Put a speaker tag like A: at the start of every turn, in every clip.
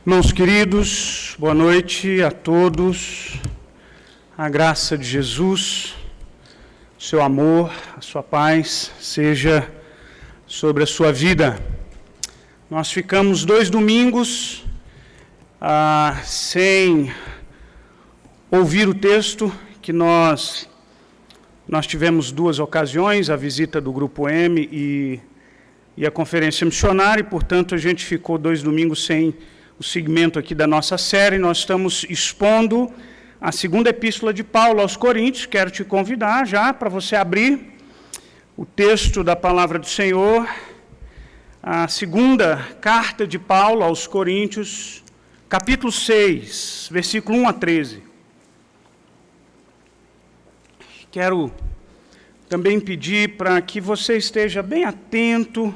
A: Irmãos queridos, boa noite a todos. A graça de Jesus, o seu amor, a sua paz seja sobre a sua vida. Nós ficamos 2 domingos sem ouvir o texto que nós tivemos 2 ocasiões, a visita do Grupo M e a conferência missionária, e, portanto, a gente ficou 2 domingos sem o segmento aqui da nossa série. Nós estamos expondo a segunda epístola de Paulo aos Coríntios. Quero te convidar já para você abrir o texto da palavra do Senhor, a segunda carta de Paulo aos Coríntios, capítulo 6, versículo 1 a 13. Quero também pedir para que você esteja bem atento.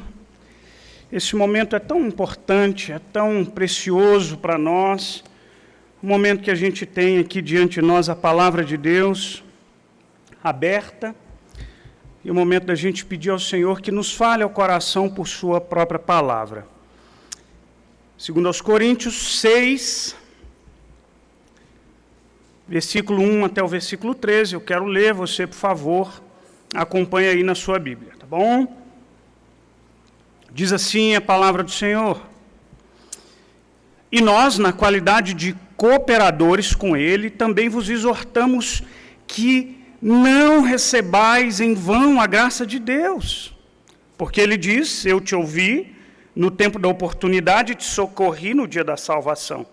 A: Esse momento é tão importante, é tão precioso para nós, o momento que a gente tem aqui diante de nós a palavra de Deus aberta, e o momento da gente pedir ao Senhor que nos fale ao coração por sua própria palavra. Segundo aos Coríntios 6, versículo 1 até o versículo 13, eu quero ler, você, por favor, acompanhe aí na sua Bíblia, tá bom? Diz assim a palavra do Senhor: E nós, na qualidade de cooperadores com Ele, também vos exortamos que não recebais em vão a graça de Deus. Porque Ele diz: Eu te ouvi no tempo da oportunidade e te socorri no dia da salvação.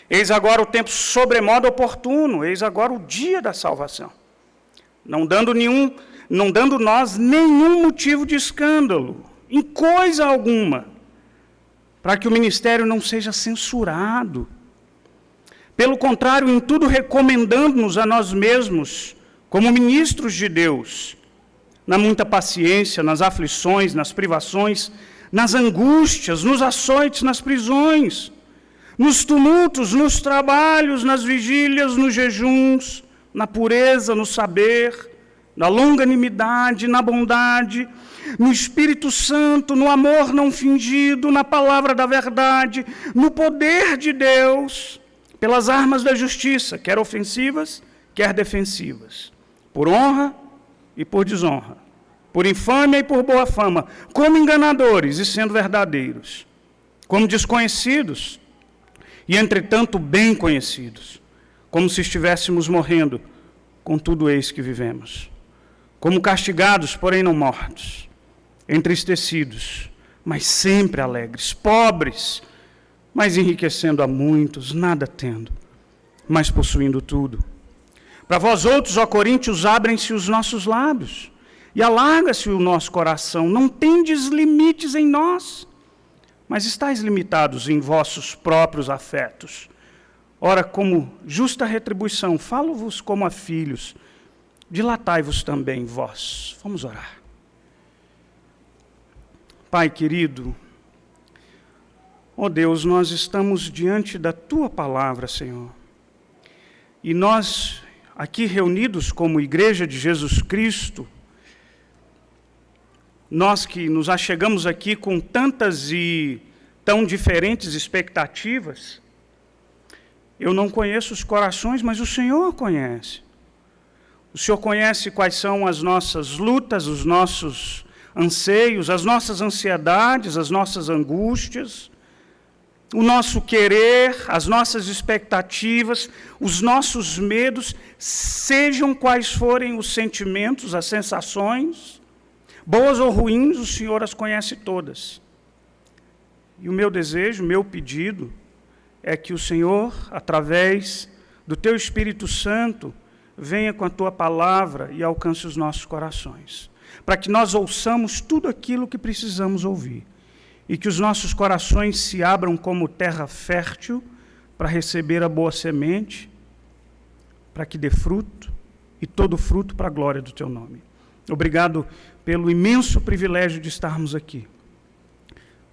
A: Eis agora o tempo sobremodo oportuno, eis agora o dia da salvação. Não dando nós nenhum motivo de escândalo, em coisa alguma, para que o ministério não seja censurado. Pelo contrário, em tudo recomendando-nos a nós mesmos, como ministros de Deus, na muita paciência, nas aflições, nas privações, nas angústias, nos açoites, nas prisões, nos tumultos, nos trabalhos, nas vigílias, nos jejuns, na pureza, no saber, na longanimidade, na bondade, no Espírito Santo, no amor não fingido, na palavra da verdade, no poder de Deus, pelas armas da justiça, quer ofensivas, quer defensivas, por honra e por desonra, por infâmia e por boa fama, como enganadores e sendo verdadeiros, como desconhecidos e, entretanto, bem conhecidos, como se estivéssemos morrendo, contudo eis que vivemos, como castigados, porém não mortos, entristecidos, mas sempre alegres, pobres, mas enriquecendo a muitos, nada tendo, mas possuindo tudo. Para vós outros, ó Coríntios, abrem-se os nossos lábios, e alarga-se o nosso coração, não tendes limites em nós, mas estáis limitados em vossos próprios afetos. Ora, como justa retribuição, falo-vos como a filhos, dilatai-vos também vós. Vamos orar. Pai querido, ó Deus, nós estamos diante da Tua palavra, Senhor. E nós, aqui reunidos como Igreja de Jesus Cristo, nós que nos achegamos aqui com tantas e tão diferentes expectativas, eu não conheço os corações, mas o Senhor conhece. O Senhor conhece quais são as nossas lutas, os nossos anseios, as nossas ansiedades, as nossas angústias, o nosso querer, as nossas expectativas, os nossos medos, sejam quais forem os sentimentos, as sensações, boas ou ruins, o Senhor as conhece todas. E o meu desejo, o meu pedido, é que o Senhor, através do Teu Espírito Santo, venha com a Tua palavra e alcance os nossos corações, para que nós ouçamos tudo aquilo que precisamos ouvir, e que os nossos corações se abram como terra fértil para receber a boa semente, para que dê fruto, e todo fruto para a glória do Teu nome. Obrigado pelo imenso privilégio de estarmos aqui.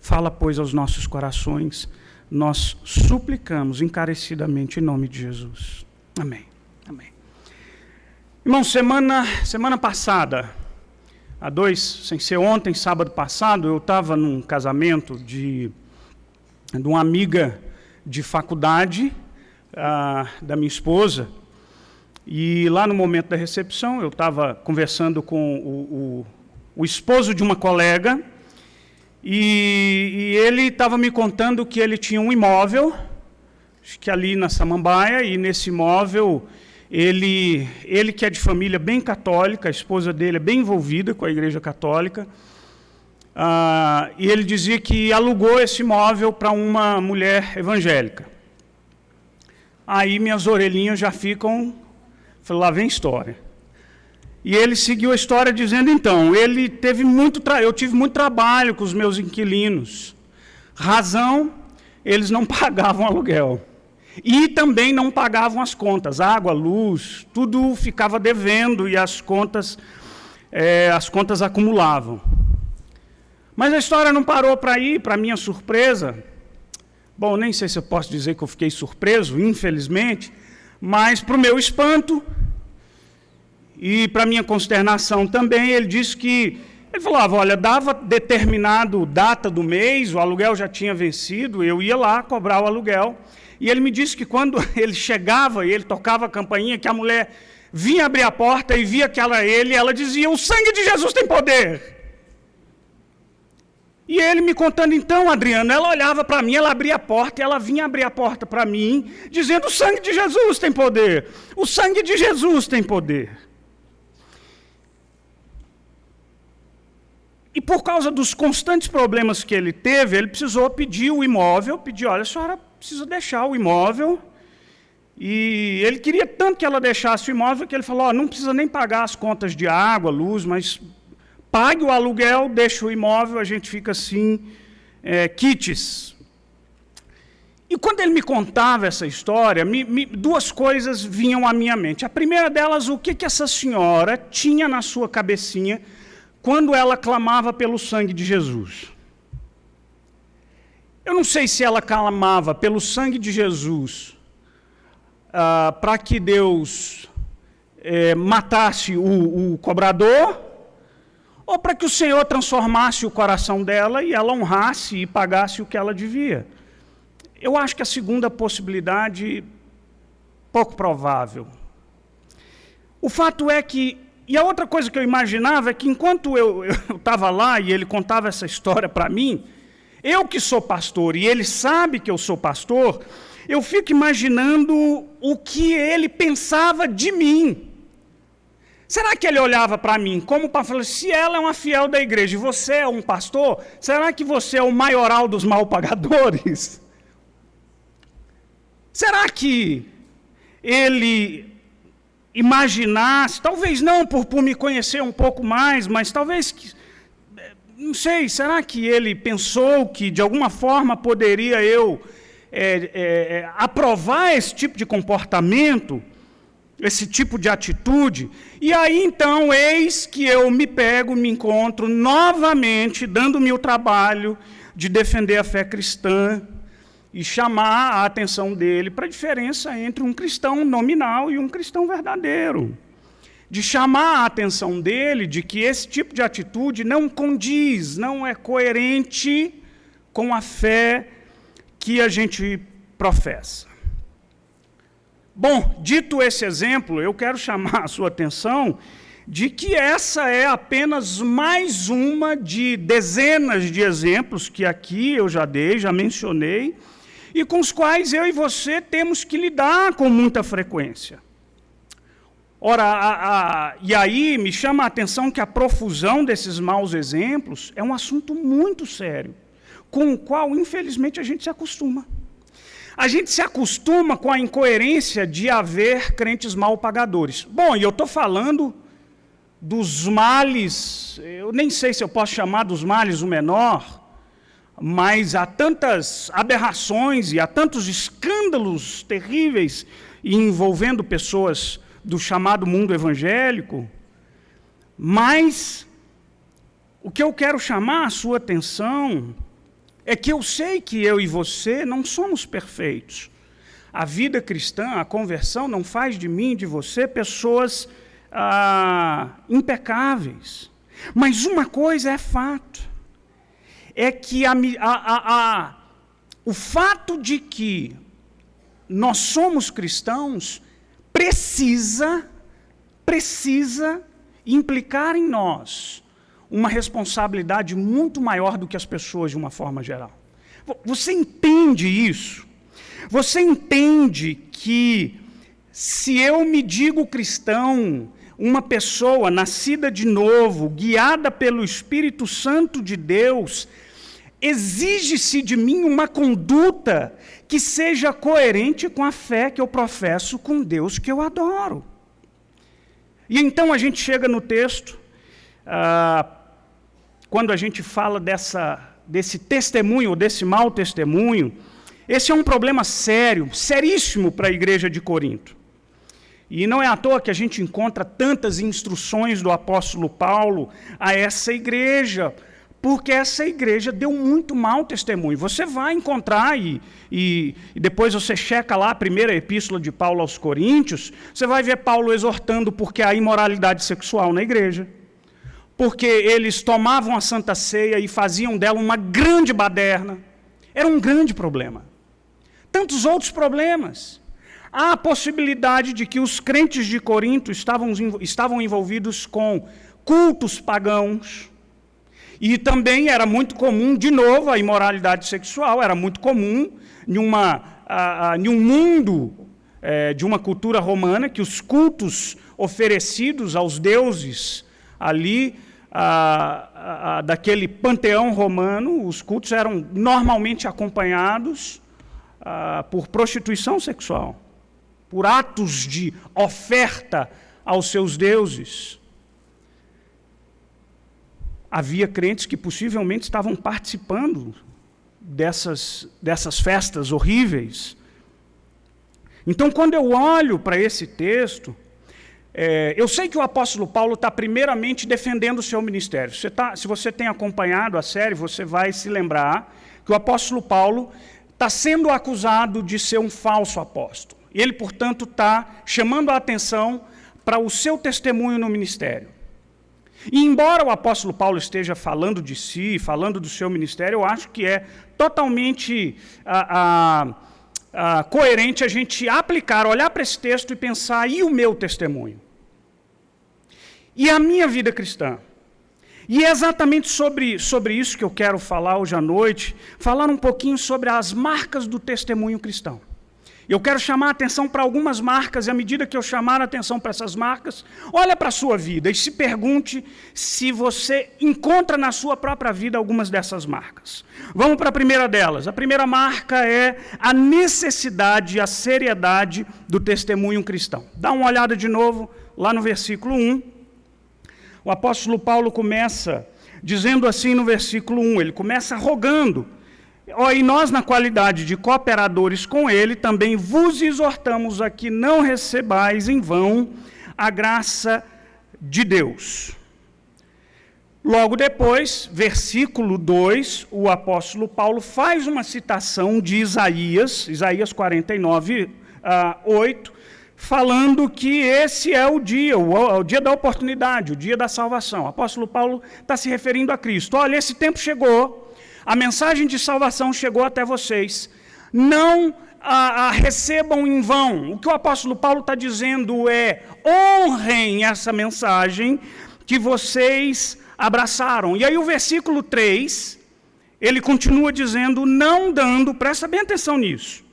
A: Fala, pois, aos nossos corações, nós suplicamos encarecidamente em nome de Jesus. Amém. Amém. Irmão, semana passada, sem ser ontem, sábado passado, eu estava num casamento de uma amiga de faculdade da minha esposa. E lá no momento da recepção, eu estava conversando com o esposo de uma colega, e ele estava me contando que ele tinha um imóvel, acho que ali na Samambaia, e nesse imóvel, ele que é de família bem católica, a esposa dele é bem envolvida com a Igreja Católica, e ele dizia que alugou esse imóvel para uma mulher evangélica. Aí minhas orelhinhas já ficam, falei, lá vem história. E ele seguiu a história dizendo, então, eu tive muito trabalho com os meus inquilinos. Razão, eles não pagavam aluguel. E também não pagavam as contas, água, luz, tudo ficava devendo e as contas acumulavam. Mas a história não parou para aí, para minha surpresa. Bom, nem sei se eu posso dizer que eu fiquei surpreso, infelizmente, mas para o meu espanto e para minha consternação também, ele disse que, ele falava, olha, dava determinado data do mês, o aluguel já tinha vencido, eu ia lá cobrar o aluguel, e ele me disse que quando ele chegava e ele tocava a campainha, que a mulher vinha abrir a porta e via que era ele, ela dizia, o sangue de Jesus tem poder. E ele me contando, então, Adriano, ela olhava para mim, ela abria a porta, e ela vinha abrir a porta para mim, dizendo, o sangue de Jesus tem poder, o sangue de Jesus tem poder. E por causa dos constantes problemas que ele teve, ele precisou pedir o imóvel, olha, a senhora precisa deixar o imóvel, e ele queria tanto que ela deixasse o imóvel, que ele falou, não precisa nem pagar as contas de água, luz, mas pague o aluguel, deixa o imóvel, a gente fica assim, quites. E quando ele me contava essa história, duas coisas vinham à minha mente. A primeira delas, o que essa senhora tinha na sua cabecinha quando ela clamava pelo sangue de Jesus. Eu não sei se ela clamava pelo sangue de Jesus para que Deus matasse o cobrador, ou para que o Senhor transformasse o coração dela e ela honrasse e pagasse o que ela devia. Eu acho que a segunda possibilidade, pouco provável. O fato é que, e a outra coisa que eu imaginava é que enquanto eu estava lá e ele contava essa história para mim, eu que sou pastor e ele sabe que eu sou pastor, eu fico imaginando o que ele pensava de mim. Será que ele olhava para mim como para falar, se ela é uma fiel da igreja e você é um pastor, será que você é o maioral dos mal pagadores? Será que ele imaginasse, talvez não por me conhecer um pouco mais, mas talvez, não sei, será que ele pensou que de alguma forma poderia eu aprovar esse tipo de comportamento? Esse tipo de atitude, e aí então, eis que eu me encontro novamente, dando-me o trabalho de defender a fé cristã e chamar a atenção dele para a diferença entre um cristão nominal e um cristão verdadeiro. De chamar a atenção dele de que esse tipo de atitude não condiz, não é coerente com a fé que a gente professa. Bom, dito esse exemplo, eu quero chamar a sua atenção de que essa é apenas mais uma de dezenas de exemplos que aqui eu já dei, já mencionei, e com os quais eu e você temos que lidar com muita frequência. Ora, e aí me chama a atenção que a profusão desses maus exemplos é um assunto muito sério, com o qual, infelizmente, a gente se acostuma. A gente se acostuma com a incoerência de haver crentes mal pagadores. Bom, e eu estou falando dos males, eu nem sei se eu posso chamar dos males o menor, mas há tantas aberrações e há tantos escândalos terríveis envolvendo pessoas do chamado mundo evangélico, mas o que eu quero chamar a sua atenção é que eu sei que eu e você não somos perfeitos. A vida cristã, a conversão, não faz de mim e de você pessoas impecáveis. Mas uma coisa é fato, é que o fato de que nós somos cristãos precisa implicar em nós uma responsabilidade muito maior do que as pessoas de uma forma geral. Você entende isso? Você entende que se eu me digo cristão, uma pessoa nascida de novo, guiada pelo Espírito Santo de Deus, exige-se de mim uma conduta que seja coerente com a fé que eu professo com Deus que eu adoro. E então a gente chega no texto, quando a gente fala desse testemunho, ou desse mau testemunho, esse é um problema sério, seríssimo para a igreja de Corinto. E não é à toa que a gente encontra tantas instruções do apóstolo Paulo a essa igreja, porque essa igreja deu muito mau testemunho. Você vai encontrar, e depois você checa lá a primeira epístola de Paulo aos Coríntios, você vai ver Paulo exortando porque há imoralidade sexual na igreja, porque eles tomavam a Santa Ceia e faziam dela uma grande baderna. Era um grande problema. Tantos outros problemas. Há a possibilidade de que os crentes de Corinto estavam envolvidos com cultos pagãos. E também era muito comum, de novo, a imoralidade sexual, era muito comum em um mundo de uma cultura romana, que os cultos oferecidos aos deuses ali, daquele panteão romano, os cultos eram normalmente acompanhados por prostituição sexual, por atos de oferta aos seus deuses. Havia crentes que possivelmente estavam participando dessas festas horríveis. Então, quando eu olho para esse texto, eu sei que o apóstolo Paulo está primeiramente defendendo o seu ministério. Se você tem acompanhado a série, você vai se lembrar que o apóstolo Paulo está sendo acusado de ser um falso apóstolo. E ele, portanto, está chamando a atenção para o seu testemunho no ministério. E embora o apóstolo Paulo esteja falando de si, falando do seu ministério, eu acho que é totalmente coerente a gente olhar para esse texto e pensar, e o meu testemunho? E a minha vida cristã? E é exatamente sobre isso que eu quero falar hoje à noite, falar um pouquinho sobre as marcas do testemunho cristão. Eu quero chamar a atenção para algumas marcas, e à medida que eu chamar a atenção para essas marcas, olha para a sua vida e se pergunte se você encontra na sua própria vida algumas dessas marcas. Vamos para a primeira delas. A primeira marca é a necessidade, a seriedade do testemunho cristão. Dá uma olhada de novo lá no versículo 1. O apóstolo Paulo começa dizendo assim no versículo 1, ele começa rogando. E nós, na qualidade de cooperadores com ele, também vos exortamos a que não recebais em vão a graça de Deus. Logo depois, versículo 2, o apóstolo Paulo faz uma citação de Isaías 49, 8, falando que esse é o dia da oportunidade, o dia da salvação. O apóstolo Paulo está se referindo a Cristo. Olha, esse tempo chegou. A mensagem de salvação chegou até vocês. Não a recebam em vão. O que o apóstolo Paulo está dizendo é: honrem essa mensagem que vocês abraçaram. E aí o versículo 3, ele continua dizendo, presta bem atenção nisso,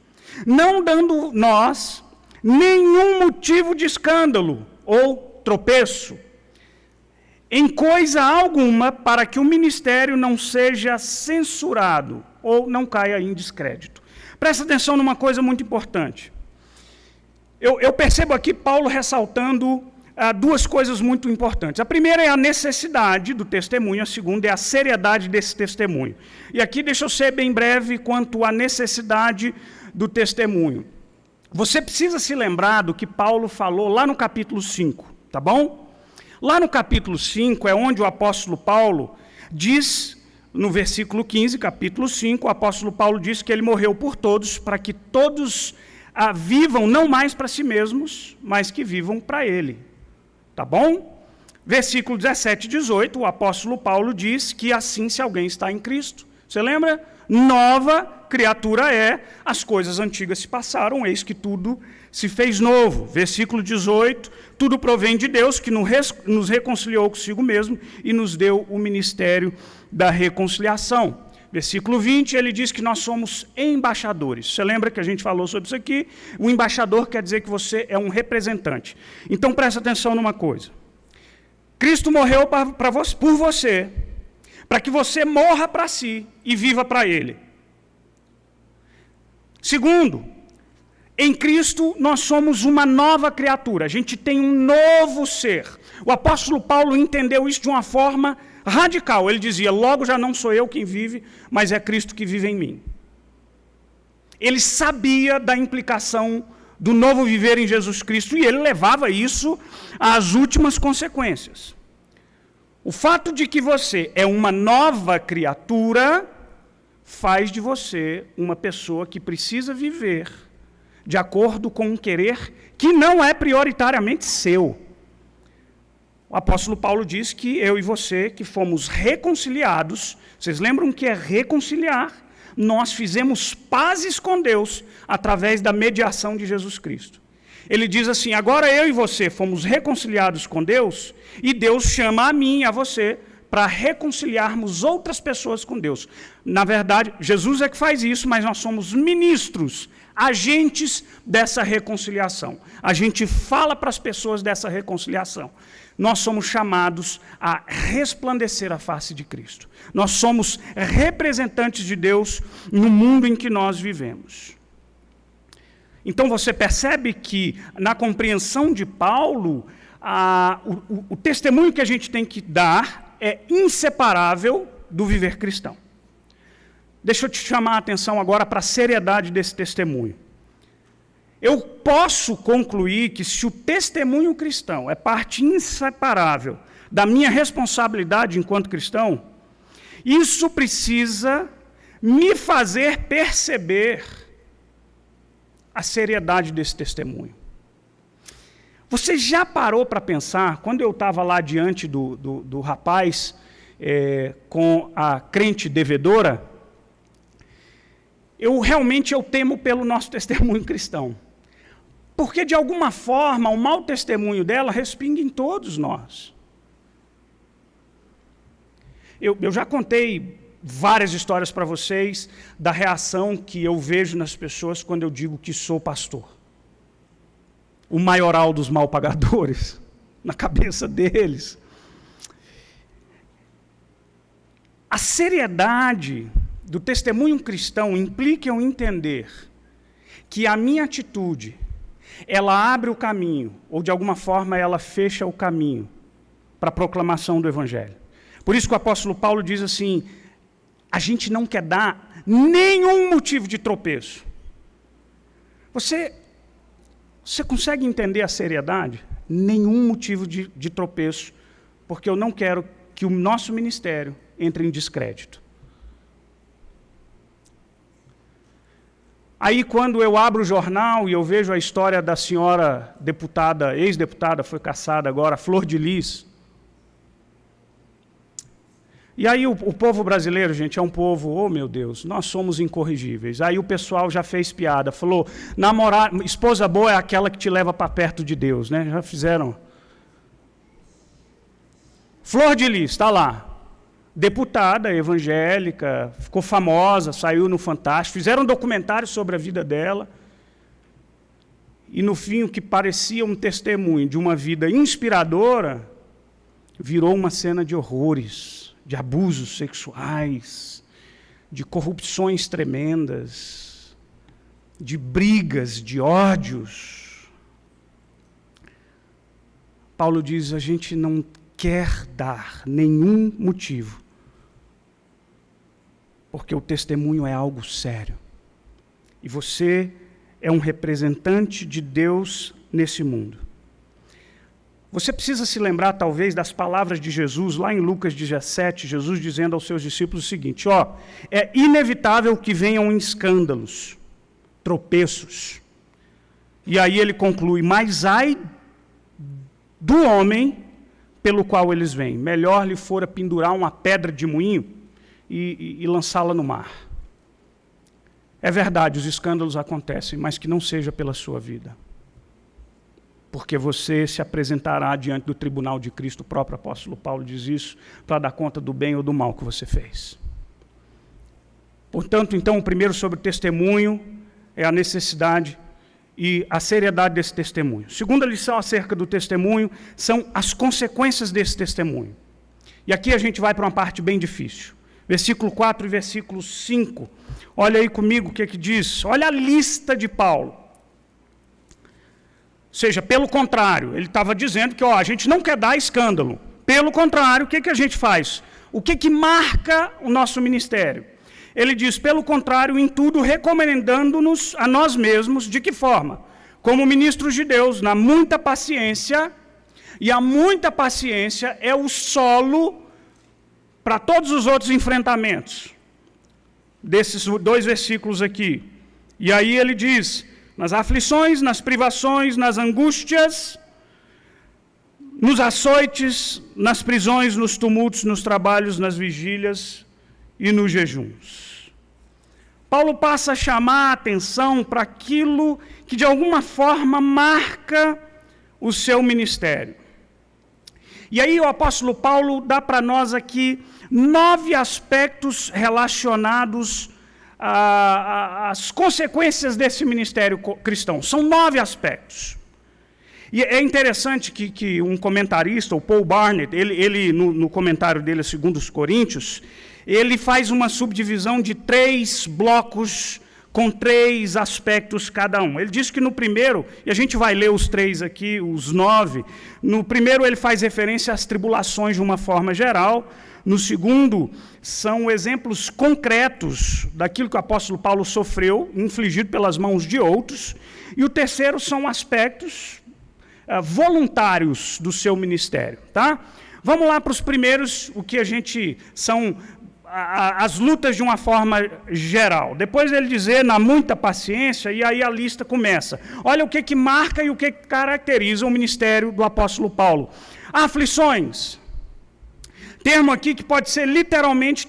A: não dando nós nenhum motivo de escândalo ou tropeço, em coisa alguma, para que o ministério não seja censurado ou não caia em descrédito. Presta atenção numa coisa muito importante. Eu percebo aqui Paulo ressaltando duas coisas muito importantes. A primeira é a necessidade do testemunho, a segunda é a seriedade desse testemunho. E aqui deixa eu ser bem breve quanto à necessidade do testemunho. Você precisa se lembrar do que Paulo falou lá no capítulo 5, tá bom? Lá no capítulo 5 é onde o apóstolo Paulo diz, no versículo 15, capítulo 5, o apóstolo Paulo diz que ele morreu por todos, para que todos vivam não mais para si mesmos, mas que vivam para ele. Tá bom? Versículo 17 e 18, o apóstolo Paulo diz que assim, se alguém está em Cristo, Você lembra? Nova criatura é, as coisas antigas se passaram, eis que tudo se fez novo. Versículo 18, tudo provém de Deus, que nos reconciliou consigo mesmo e nos deu o ministério da reconciliação. Versículo 20, ele diz que nós somos embaixadores. Você lembra que a gente falou sobre isso aqui? O embaixador quer dizer que você é um representante. Então, presta atenção numa coisa. Cristo morreu por você, para que você morra para si e viva para Ele. Segundo, em Cristo nós somos uma nova criatura, a gente tem um novo ser. O apóstolo Paulo entendeu isso de uma forma radical. Ele dizia, logo já não sou eu quem vive, mas é Cristo que vive em mim. Ele sabia da implicação do novo viver em Jesus Cristo e ele levava isso às últimas consequências. O fato de que você é uma nova criatura faz de você uma pessoa que precisa viver de acordo com um querer que não é prioritariamente seu. O apóstolo Paulo diz que eu e você, que fomos reconciliados, vocês lembram que é reconciliar? Nós fizemos pazes com Deus através da mediação de Jesus Cristo. Ele diz assim, agora eu e você fomos reconciliados com Deus, e Deus chama a mim e a você para reconciliarmos outras pessoas com Deus. Na verdade, Jesus é que faz isso, mas nós somos ministros, agentes dessa reconciliação. A gente fala para as pessoas dessa reconciliação. Nós somos chamados a resplandecer a face de Cristo. Nós somos representantes de Deus no mundo em que nós vivemos. Então você percebe que na compreensão de Paulo, o testemunho que a gente tem que dar é inseparável do viver cristão. Deixa eu te chamar a atenção agora para a seriedade desse testemunho. Eu posso concluir que se o testemunho cristão é parte inseparável da minha responsabilidade enquanto cristão, isso precisa me fazer perceber a seriedade desse testemunho. Você já parou para pensar, quando eu estava lá diante do rapaz com a crente devedora, eu temo pelo nosso testemunho cristão. Porque, de alguma forma, o mau testemunho dela respinga em todos nós. Eu já contei várias histórias para vocês da reação que eu vejo nas pessoas quando eu digo que sou pastor. O maioral dos mal pagadores, na cabeça deles. A seriedade do testemunho cristão implica eu entender que a minha atitude, ela abre o caminho, ou de alguma forma ela fecha o caminho para a proclamação do Evangelho. Por isso que o apóstolo Paulo diz assim, a gente não quer dar nenhum motivo de tropeço. Você consegue entender a seriedade? Nenhum motivo de tropeço, porque eu não quero que o nosso ministério entre em descrédito. Aí, quando eu abro o jornal e eu vejo a história da senhora deputada, ex-deputada, foi caçada agora, Flor de Lis. E aí o povo brasileiro, gente, é um povo, oh meu Deus, nós somos incorrigíveis. Aí o pessoal já fez piada, falou, esposa boa é aquela que te leva para perto de Deus, né? Já fizeram. Flor de Lis, está lá. Deputada, evangélica, ficou famosa, saiu no Fantástico, fizeram um documentário sobre a vida dela, e no fim o que parecia um testemunho de uma vida inspiradora, virou uma cena de horrores, de abusos sexuais, de corrupções tremendas, de brigas, de ódios. Paulo diz, a gente não quer dar nenhum motivo, porque o testemunho é algo sério. E você é um representante de Deus nesse mundo. Você precisa se lembrar, talvez, das palavras de Jesus, lá em Lucas 17, Jesus dizendo aos seus discípulos o seguinte, é inevitável que venham escândalos, tropeços. E aí ele conclui, mas ai do homem pelo qual eles vêm. Melhor lhe fora pendurar uma pedra de moinho e lançá-la no mar. É verdade, os escândalos acontecem, mas que não seja pela sua vida. Porque você se apresentará diante do tribunal de Cristo, o próprio apóstolo Paulo diz isso, para dar conta do bem ou do mal que você fez. Portanto, então, o primeiro sobre o testemunho é a necessidade e a seriedade desse testemunho. Segunda lição acerca do testemunho são as consequências desse testemunho. E aqui a gente vai para uma parte bem difícil. Versículo 4 e versículo 5. Olha aí comigo o que diz. Olha a lista de Paulo. Ou seja, pelo contrário, ele estava dizendo que a gente não quer dar escândalo. Pelo contrário, o que a gente faz? O que marca o nosso ministério? Ele diz, pelo contrário, em tudo recomendando-nos a nós mesmos, de que forma? Como ministros de Deus, na muita paciência, e a muita paciência é o solo para todos os outros enfrentamentos, desses 2 versículos aqui. E aí ele diz, nas aflições, nas privações, nas angústias, nos açoites, nas prisões, nos tumultos, nos trabalhos, nas vigílias e nos jejuns. Paulo passa a chamar a atenção para aquilo que de alguma forma marca o seu ministério. E aí o apóstolo Paulo dá para nós aqui 9 aspectos relacionados às consequências desse ministério cristão. São 9 aspectos. E é interessante que um comentarista, o Paul Barnett, ele no comentário dele, segundo os Coríntios, ele faz uma subdivisão de 3 blocos com 3 aspectos cada um. Ele diz que no primeiro, e a gente vai ler os 3 aqui, os 9, no primeiro ele faz referência às tribulações de uma forma geral, no segundo são exemplos concretos daquilo que o apóstolo Paulo sofreu, infligido pelas mãos de outros, e o terceiro são aspectos voluntários do seu ministério, tá? Vamos lá para os primeiros, o que a gente são as lutas de uma forma geral. Depois ele dizer, na muita paciência, e aí a lista começa. Olha o que marca e o que caracteriza o ministério do apóstolo Paulo. Aflições. Termo aqui que pode ser literalmente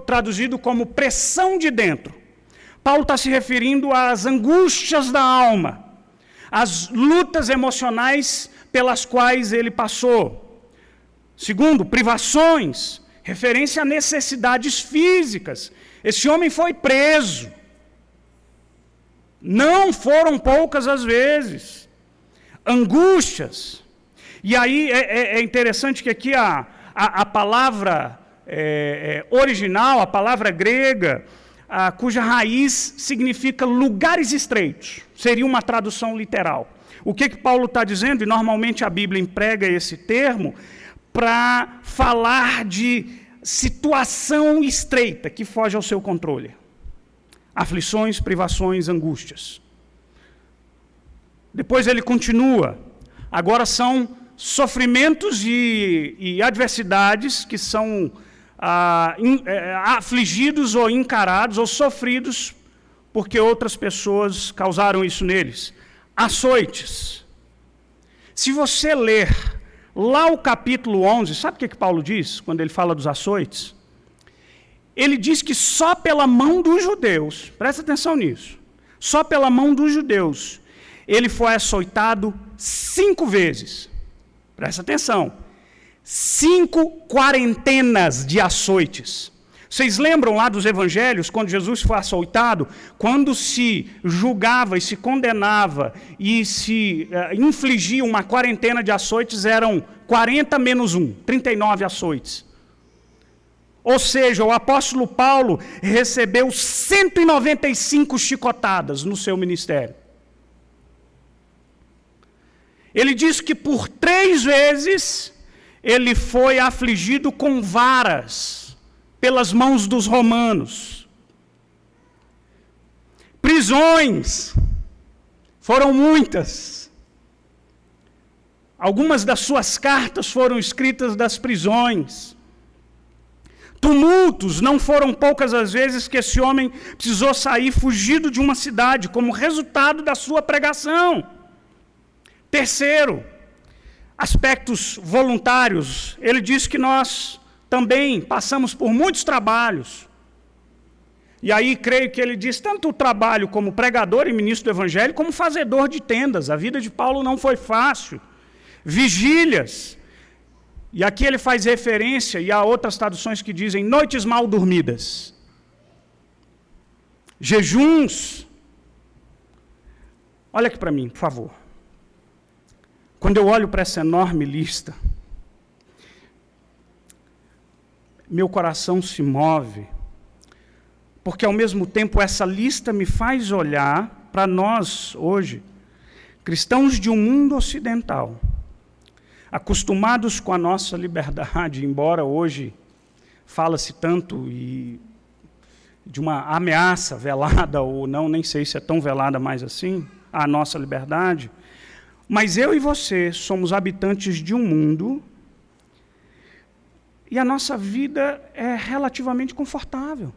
A: traduzido como pressão de dentro. Paulo está se referindo às angústias da alma, às lutas emocionais pelas quais ele passou. Segundo, privações. Referência a necessidades físicas. Esse homem foi preso. Não foram poucas as vezes. Angústias. E aí é interessante que aqui a palavra original, a palavra grega, cuja raiz significa lugares estreitos. Seria uma tradução literal. O que Paulo está dizendo, e normalmente a Bíblia emprega esse termo, para falar de situação estreita, que foge ao seu controle. Aflições, privações, angústias. Depois ele continua. Agora são sofrimentos e adversidades que são afligidos ou encarados ou sofridos porque outras pessoas causaram isso neles. Açoites. Se você ler lá o capítulo 11, sabe o que Paulo diz quando ele fala dos açoites? Ele diz que só pela mão dos judeus, presta atenção nisso, só pela mão dos judeus, ele foi açoitado 5 vezes. Presta atenção. 5 quarentenas de açoites. Vocês lembram lá dos evangelhos, quando Jesus foi açoitado, quando se julgava e se condenava e se infligia uma quarentena de açoites, eram 40 menos 1, 39 açoites. Ou seja, o apóstolo Paulo recebeu 195 chicotadas no seu ministério. Ele diz que por 3 vezes ele foi afligido com varas pelas mãos dos romanos. Prisões, foram muitas. Algumas das suas cartas foram escritas das prisões. Tumultos, não foram poucas as vezes que esse homem precisou sair fugido de uma cidade, como resultado da sua pregação. Terceiro, aspectos voluntários. Ele diz que nós também passamos por muitos trabalhos. E aí creio que ele diz, tanto o trabalho como pregador e ministro do Evangelho, como fazedor de tendas. A vida de Paulo não foi fácil. Vigílias. E aqui ele faz referência, e há outras traduções que dizem, noites mal dormidas. Jejuns. Olha aqui para mim, por favor. Quando eu olho para essa enorme lista, meu coração se move, porque ao mesmo tempo essa lista me faz olhar para nós hoje, cristãos de um mundo ocidental, acostumados com a nossa liberdade, embora hoje fala-se tanto de uma ameaça velada ou não, nem sei se é tão velada mais assim, à nossa liberdade, mas eu e você somos habitantes de um mundo e a nossa vida é relativamente confortável.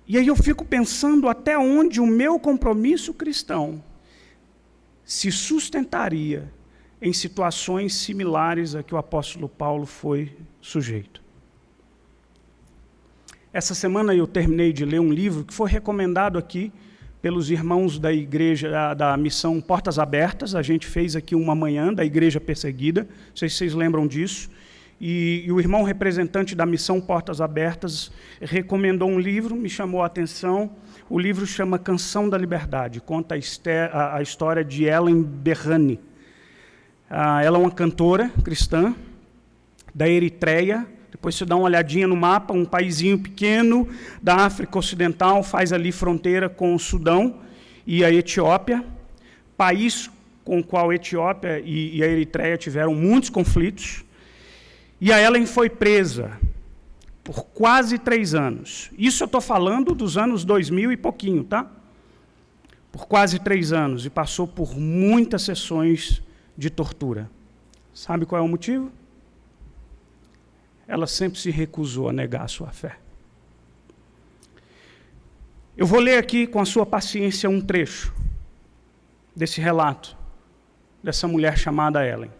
A: E aí eu fico pensando até onde o meu compromisso cristão se sustentaria em situações similares a que o apóstolo Paulo foi sujeito. Essa semana eu terminei de ler um livro que foi recomendado aqui pelos irmãos da igreja, da missão Portas Abertas. A gente fez aqui uma manhã da Igreja Perseguida, não sei se vocês lembram disso. E o irmão representante da missão Portas Abertas recomendou um livro, me chamou a atenção. O livro chama Canção da Liberdade, conta a história de Ellen Berhane. Ela é uma cantora cristã da Eritreia. Depois você dá uma olhadinha no mapa, um paizinho pequeno da África Ocidental, faz ali fronteira com o Sudão e a Etiópia, país com o qual a Etiópia e a Eritreia tiveram muitos conflitos. E a Ellen foi presa por quase 3 anos. Isso eu estou falando dos anos 2000 e pouquinho, tá? Por quase 3 anos. E passou por muitas sessões de tortura. Sabe qual é o motivo? Ela sempre se recusou a negar a sua fé. Eu vou ler aqui, com a sua paciência, um trecho desse relato, dessa mulher chamada Ellen.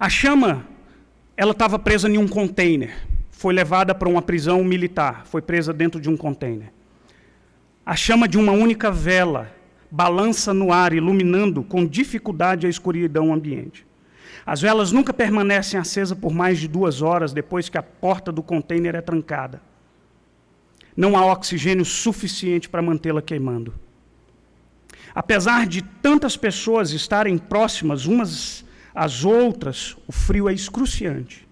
A: A chama, ela estava presa em um container, foi levada para uma prisão militar, foi presa dentro de um container. A chama de uma única vela balança no ar, iluminando com dificuldade a escuridão ambiente. As velas nunca permanecem acesas por mais de 2 horas depois que a porta do container é trancada. Não há oxigênio suficiente para mantê-la queimando. Apesar de tantas pessoas estarem próximas umas às outras, o frio é excruciante.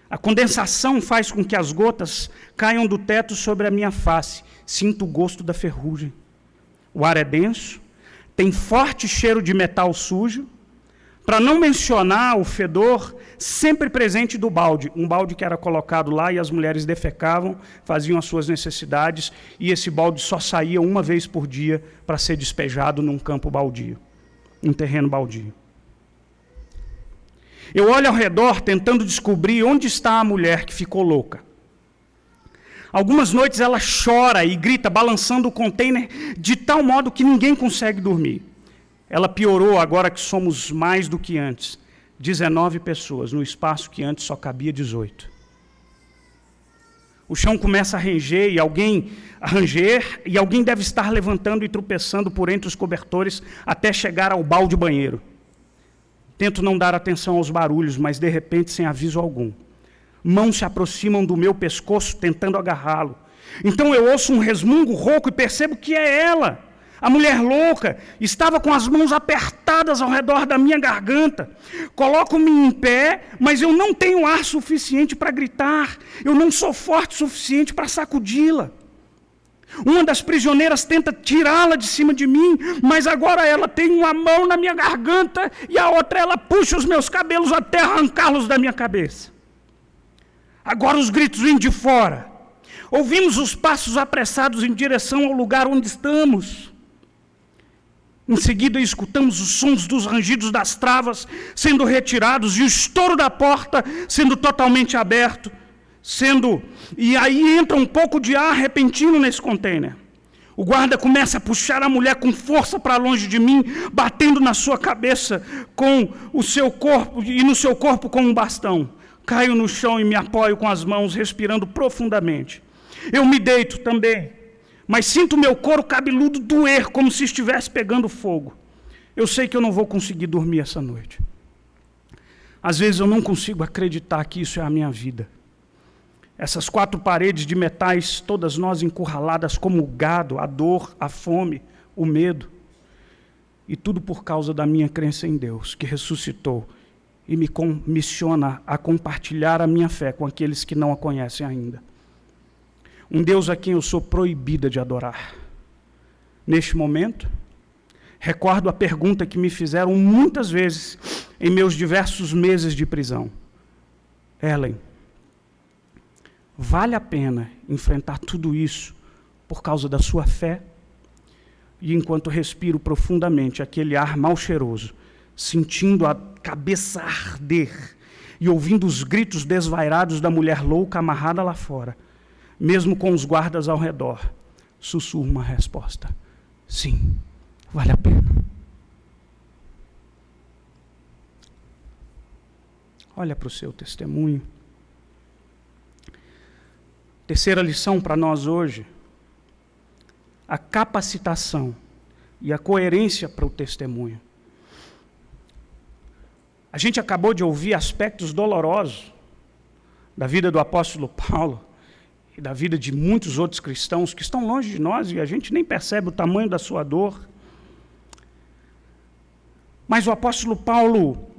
A: A condensação faz com que as gotas caiam do teto sobre a minha face. Sinto o gosto da ferrugem. O ar é denso, tem forte cheiro de metal sujo, para não mencionar o fedor sempre presente do balde. Um balde que era colocado lá e as mulheres defecavam, faziam as suas necessidades, e esse balde só saía uma vez por dia para ser despejado num campo baldio, num terreno baldio. Eu olho ao redor tentando descobrir onde está a mulher que ficou louca. Algumas noites ela chora e grita, balançando o container de tal modo que ninguém consegue dormir. Ela piorou agora que somos mais do que antes. 19 pessoas no espaço que antes só cabia 18. O chão começa a ranger e alguém deve estar levantando e tropeçando por entre os cobertores até chegar ao balde banheiro. Tento não dar atenção aos barulhos, mas de repente, sem aviso algum, mãos se aproximam do meu pescoço tentando agarrá-lo. Então eu ouço um resmungo rouco e percebo que é ela. A mulher louca estava com as mãos apertadas ao redor da minha garganta. Coloco-me em pé, mas eu não tenho ar suficiente para gritar. Eu não sou forte o suficiente para sacudi-la. Uma das prisioneiras tenta tirá-la de cima de mim, mas agora ela tem uma mão na minha garganta e a outra ela puxa os meus cabelos até arrancá-los da minha cabeça. Agora os gritos vêm de fora. Ouvimos os passos apressados em direção ao lugar onde estamos. Em seguida, escutamos os sons dos rangidos das travas sendo retirados e o estouro da porta sendo totalmente aberto. E aí entra um pouco de ar repentino nesse container. O guarda começa a puxar a mulher com força para longe de mim, batendo na sua cabeça com o seu corpo e no seu corpo com um bastão. Caio no chão e me apoio com as mãos, respirando profundamente. Eu me deito também, mas sinto meu couro cabeludo doer como se estivesse pegando fogo. Eu sei que eu não vou conseguir dormir essa noite. Às vezes eu não consigo acreditar que isso é a minha vida. Essas 4 paredes de metais, todas nós encurraladas como o gado, a dor, a fome, o medo. E tudo por causa da minha crença em Deus, que ressuscitou e me comissiona a compartilhar a minha fé com aqueles que não a conhecem ainda. Um Deus a quem eu sou proibida de adorar. Neste momento, recordo a pergunta que me fizeram muitas vezes em meus diversos meses de prisão. Ellen, vale a pena enfrentar tudo isso por causa da sua fé? E enquanto respiro profundamente aquele ar mal cheiroso, sentindo a cabeça arder e ouvindo os gritos desvairados da mulher louca amarrada lá fora, mesmo com os guardas ao redor, sussurro uma resposta. Sim, vale a pena. Olha para o seu testemunho. Terceira lição para nós hoje, a capacitação e a coerência para o testemunho. A gente acabou de ouvir aspectos dolorosos da vida do apóstolo Paulo e da vida de muitos outros cristãos que estão longe de nós e a gente nem percebe o tamanho da sua dor. Mas o apóstolo Paulo,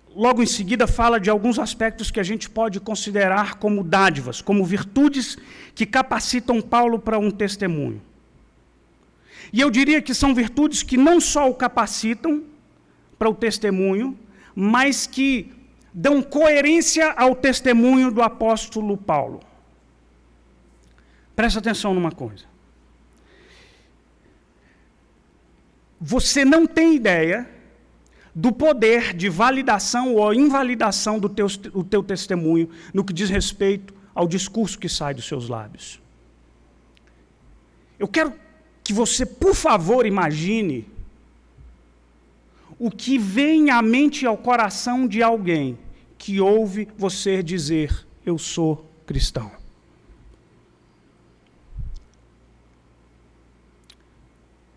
A: logo em seguida, fala de alguns aspectos que a gente pode considerar como dádivas, como virtudes que capacitam Paulo para um testemunho. E eu diria que são virtudes que não só o capacitam para o testemunho, mas que dão coerência ao testemunho do apóstolo Paulo. Presta atenção numa coisa. Você não tem ideia do poder de validação ou invalidação do teu testemunho no que diz respeito ao discurso que sai dos seus lábios. Eu quero que você, por favor, imagine o que vem à mente e ao coração de alguém que ouve você dizer, eu sou cristão.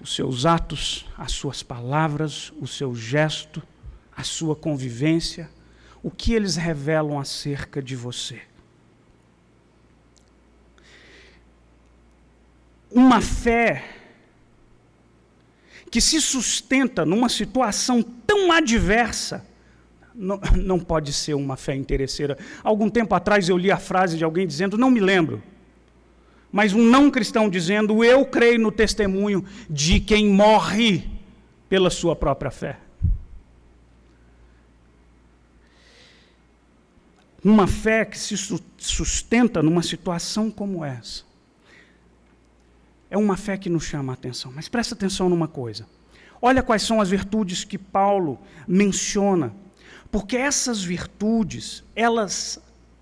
A: Os seus atos, as suas palavras, o seu gesto, a sua convivência, o que eles revelam acerca de você. Uma fé que se sustenta numa situação tão adversa, não pode ser uma fé interesseira. Algum tempo atrás eu li a frase de alguém dizendo, não me lembro, mas um não cristão dizendo, eu creio no testemunho de quem morre pela sua própria fé. Uma fé que se sustenta numa situação como essa. É uma fé que nos chama a atenção. Mas presta atenção numa coisa. Olha quais são as virtudes que Paulo menciona. Porque essas virtudes, elas,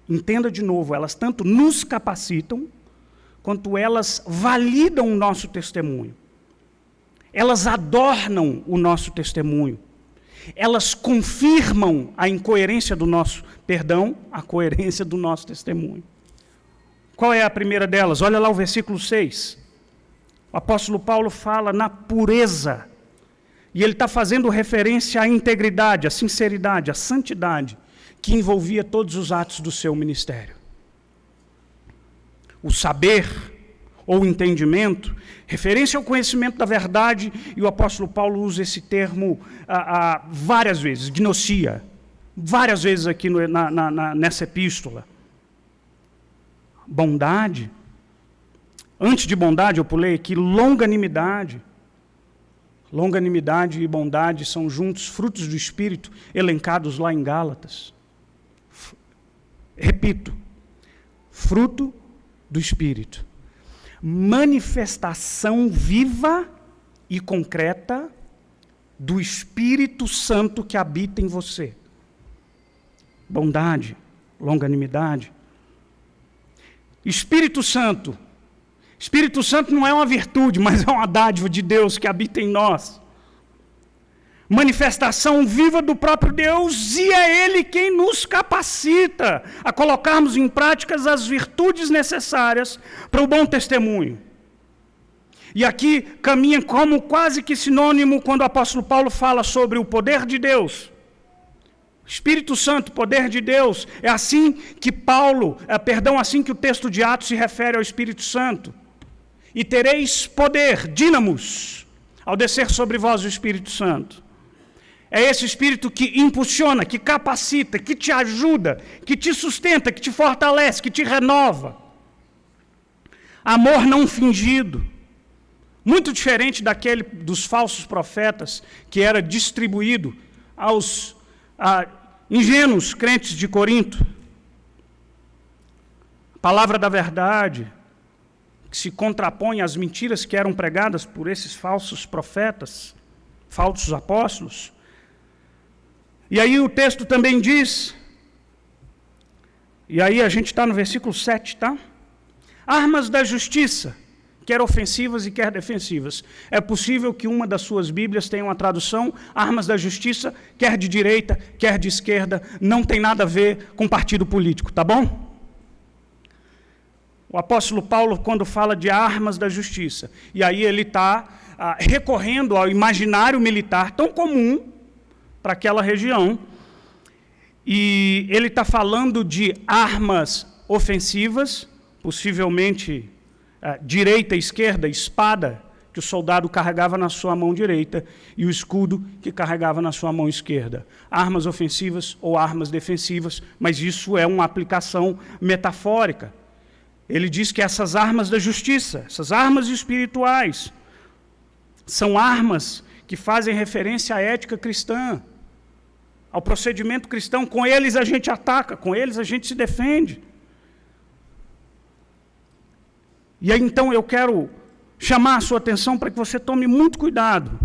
A: entenda de novo, elas tanto nos capacitam, quanto elas validam o nosso testemunho. Elas adornam o nosso testemunho. Elas confirmam a incoerência do nosso, a coerência do nosso testemunho. Qual é a primeira delas? Olha lá o versículo 6. O apóstolo Paulo fala na pureza. E ele está fazendo referência à integridade, à sinceridade, à santidade, que envolvia todos os atos do seu ministério. O saber ou entendimento, referência ao conhecimento da verdade, e o apóstolo Paulo usa esse termo várias vezes, gnosia, várias vezes aqui nessa epístola. Bondade. Antes de bondade, eu pulei aqui, longanimidade. Longanimidade e bondade são juntos frutos do Espírito, elencados lá em Gálatas. Repito, fruto do Espírito. Manifestação viva e concreta do Espírito Santo que habita em você. Bondade, longanimidade. Espírito Santo, Espírito Santo não é uma virtude, mas é uma dádiva de Deus que habita em nós. Manifestação viva do próprio Deus, e é Ele quem nos capacita a colocarmos em prática as virtudes necessárias para o bom testemunho. E aqui caminha como quase que sinônimo quando o apóstolo Paulo fala sobre o poder de Deus. Espírito Santo, poder de Deus, é assim que assim que o texto de Atos se refere ao Espírito Santo. E tereis poder, dínamos, ao descer sobre vós o Espírito Santo. É esse Espírito que impulsiona, que capacita, que te ajuda, que te sustenta, que te fortalece, que te renova. Amor não fingido. Muito diferente daquele dos falsos profetas que era distribuído aos ingênuos crentes de Corinto. A palavra da verdade, que se contrapõe às mentiras que eram pregadas por esses falsos profetas, falsos apóstolos. E aí o texto também diz, e aí a gente está no versículo 7, tá? Armas da justiça, quer ofensivas e quer defensivas. É possível que uma das suas Bíblias tenha uma tradução, armas da justiça, quer de direita, quer de esquerda, não tem nada a ver com partido político, tá bom? O apóstolo Paulo, quando fala de armas da justiça, e aí ele está recorrendo ao imaginário militar tão comum para aquela região, e ele está falando de armas ofensivas, possivelmente direita, esquerda, espada, que o soldado carregava na sua mão direita, e o escudo que carregava na sua mão esquerda. Armas ofensivas ou armas defensivas, mas isso é uma aplicação metafórica. Ele diz que essas armas da justiça, essas armas espirituais, são armas que fazem referência à ética cristã, ao procedimento cristão. Com eles a gente ataca, com eles a gente se defende. E aí então eu quero chamar a sua atenção para que você tome muito cuidado,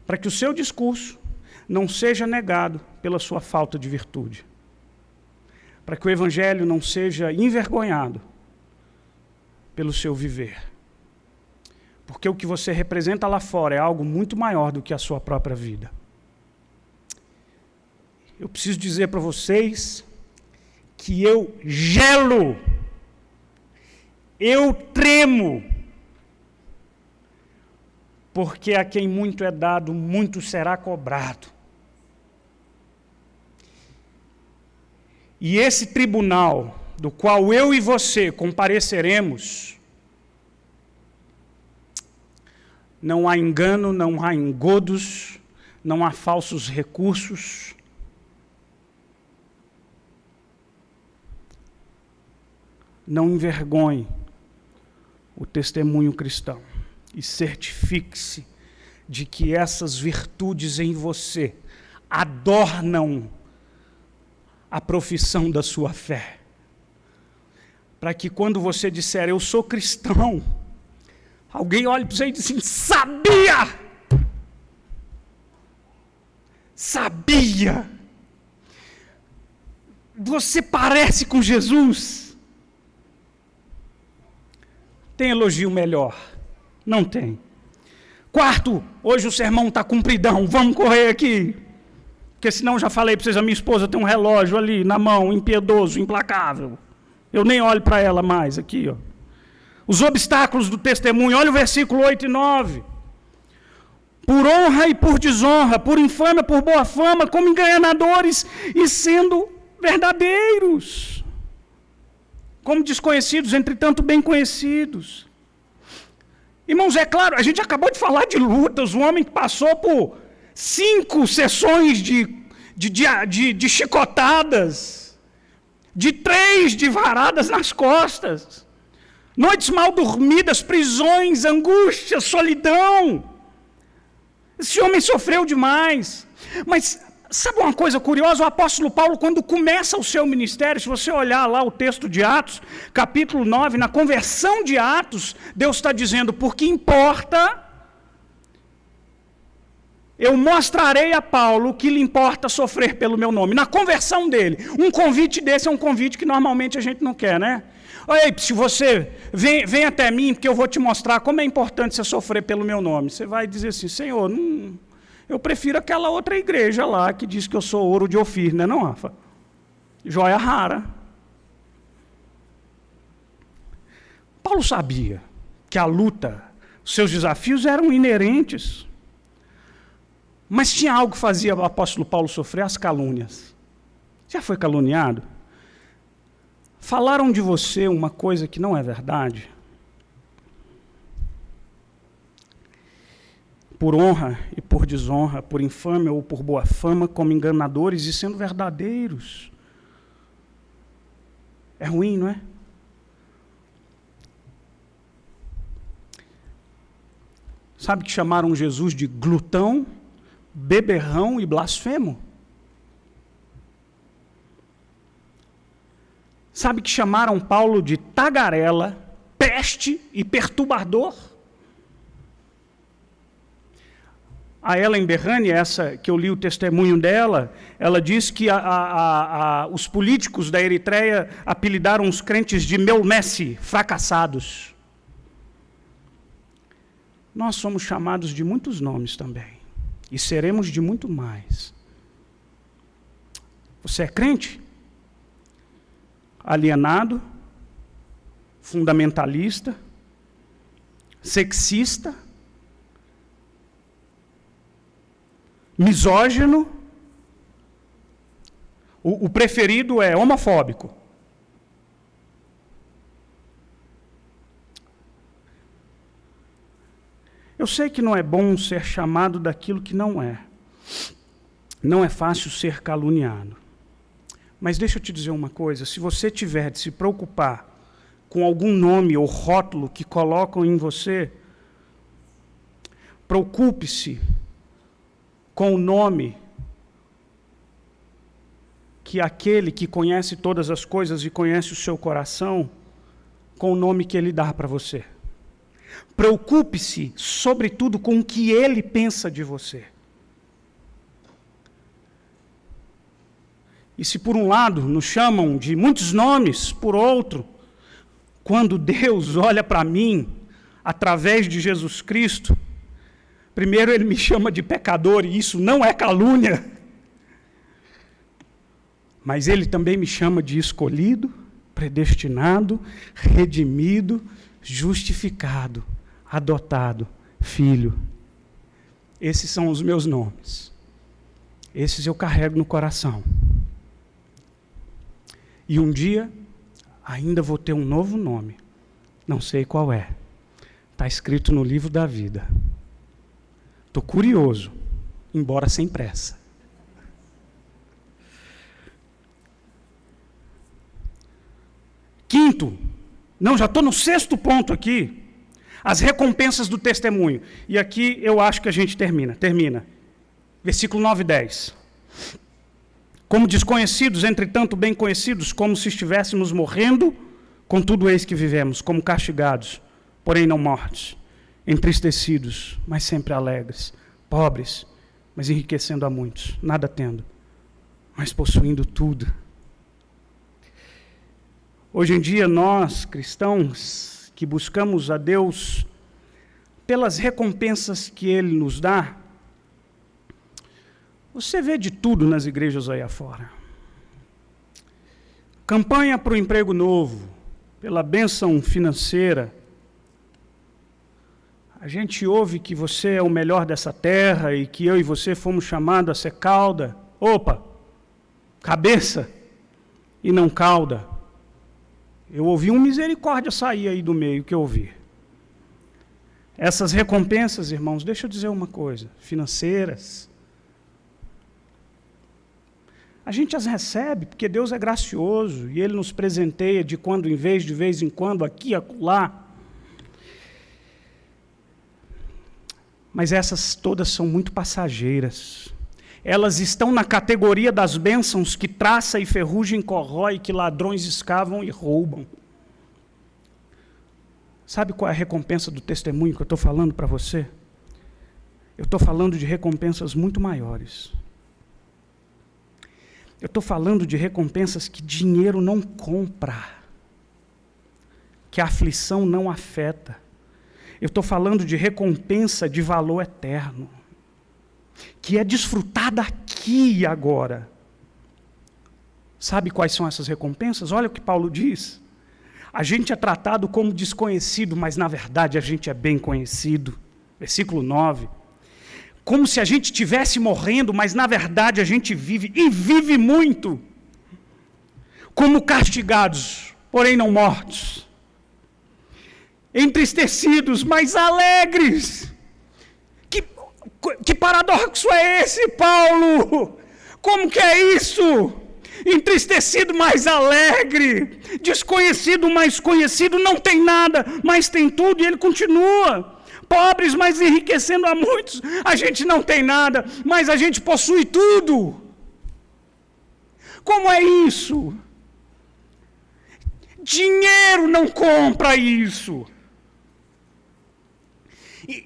A: para que o seu discurso não seja negado pela sua falta de virtude, para que o evangelho não seja envergonhado pelo seu viver. Porque o que você representa lá fora é algo muito maior do que a sua própria vida. Eu preciso dizer para vocês que eu gelo, eu tremo, porque a quem muito é dado, muito será cobrado. E esse tribunal, do qual eu e você compareceremos, não há engano, não há engodos, não há falsos recursos. Não envergonhe o testemunho cristão e certifique-se de que essas virtudes em você adornam a profissão da sua fé. Para que quando você disser, eu sou cristão, alguém olhe para você e diz assim, sabia! Sabia! Você parece com Jesus. Tem elogio melhor? Não tem. Quarto, hoje o sermão está compridão, vamos correr aqui. Porque senão, já falei para vocês, a minha esposa tem um relógio ali na mão, impiedoso, implacável. Eu nem olho para ela mais aqui. Ó. Os obstáculos do testemunho, olha o versículo 8 e 9. Por honra e por desonra, por infâmia, por boa fama, como enganadores e sendo verdadeiros. Como desconhecidos, entretanto bem conhecidos. Irmãos, é claro, a gente acabou de falar de lutas, um homem que passou por 5 sessões de chicotadas, de 3 de varadas nas costas, noites mal dormidas, prisões, angústia, solidão. Esse homem sofreu demais. Mas sabe uma coisa curiosa? O apóstolo Paulo, quando começa o seu ministério, se você olhar lá o texto de Atos, capítulo 9, na conversão de Atos, Deus está dizendo, porque importa eu mostrarei a Paulo que lhe importa sofrer pelo meu nome. Na conversão dele. Um convite desse é um convite que normalmente a gente não quer, né? Oi, se você vem até mim, porque eu vou te mostrar como é importante você sofrer pelo meu nome. Você vai dizer assim, Senhor, eu prefiro aquela outra igreja lá que diz que eu sou ouro de Ofir, né, não, Rafa? Joia rara. Paulo sabia que a luta, os seus desafios eram inerentes. Mas tinha algo que fazia o apóstolo Paulo sofrer, as calúnias. Já foi caluniado? Falaram de você uma coisa que não é verdade? Por honra e por desonra, por infâmia ou por boa fama, como enganadores e sendo verdadeiros. É ruim, não é? Sabe que chamaram Jesus de glutão, beberrão e blasfemo? Sabe que chamaram Paulo de tagarela, peste e perturbador? A Ellen Berrani, essa que eu li o testemunho dela, ela diz que os políticos da Eritreia apelidaram os crentes de Melmessi, fracassados. Nós somos chamados de muitos nomes também. E seremos de muito mais. Você é crente? Alienado? Fundamentalista? Sexista? Misógino? O preferido é homofóbico. Eu sei que não é bom ser chamado daquilo que não é. Não é fácil ser caluniado. Mas deixa eu te dizer uma coisa, se você tiver de se preocupar com algum nome ou rótulo que colocam em você, preocupe-se com o nome que aquele que conhece todas as coisas e conhece o seu coração, com o nome que ele dá para você. Preocupe-se, sobretudo, com o que ele pensa de você. E se por um lado nos chamam de muitos nomes, por outro, quando Deus olha para mim, através de Jesus Cristo, primeiro ele me chama de pecador, e isso não é calúnia. Mas ele também me chama de escolhido, predestinado, redimido, justificado, adotado, filho. Esses são os meus nomes. Esses eu carrego no coração. E um dia, ainda vou ter um novo nome. Não sei qual é. Está escrito no livro da vida. Estou curioso, embora sem pressa. Quinto, não, já estou no 6º ponto aqui. As recompensas do testemunho. E aqui eu acho que a gente termina. Versículo 9 e 10. Como desconhecidos, entretanto bem conhecidos, como se estivéssemos morrendo, contudo eis que vivemos, como castigados, porém não mortos, entristecidos, mas sempre alegres, pobres, mas enriquecendo a muitos, nada tendo, mas possuindo tudo. Hoje em dia, nós, cristãos, que buscamos a Deus pelas recompensas que Ele nos dá, você vê de tudo nas igrejas aí afora. Campanha para o emprego novo, pela bênção financeira. A gente ouve que você é o melhor dessa terra e que eu e você fomos chamados a ser cauda. Opa, cabeça e não cauda. Eu ouvi um misericórdia sair aí do meio que eu ouvi. Essas recompensas, irmãos, deixa eu dizer uma coisa, financeiras. A gente as recebe porque Deus é gracioso e Ele nos presenteia de quando em vez, de vez em quando, aqui e acolá. Mas essas todas são muito passageiras. Elas estão na categoria das bênçãos que traça e ferrugem corrói, que ladrões escavam e roubam. Sabe qual é a recompensa do testemunho que eu estou falando para você? Eu estou falando de recompensas muito maiores. Eu estou falando de recompensas que dinheiro não compra, que a aflição não afeta. Eu estou falando de recompensa de valor eterno, que é desfrutada aqui e agora. Sabe quais são essas recompensas? Olha o que Paulo diz. A gente é tratado como desconhecido, mas na verdade a gente é bem conhecido. Versículo 9. Como se a gente estivesse morrendo, mas na verdade a gente vive, e vive muito. Como castigados, porém não mortos. Entristecidos, mas alegres. Que paradoxo é esse, Paulo? Como que é isso? Entristecido, mas alegre. Desconhecido, mas conhecido. Não tem nada, mas tem tudo. E ele continua. Pobres, mas enriquecendo a muitos. A gente não tem nada, mas a gente possui tudo. Como é isso? Dinheiro não compra isso.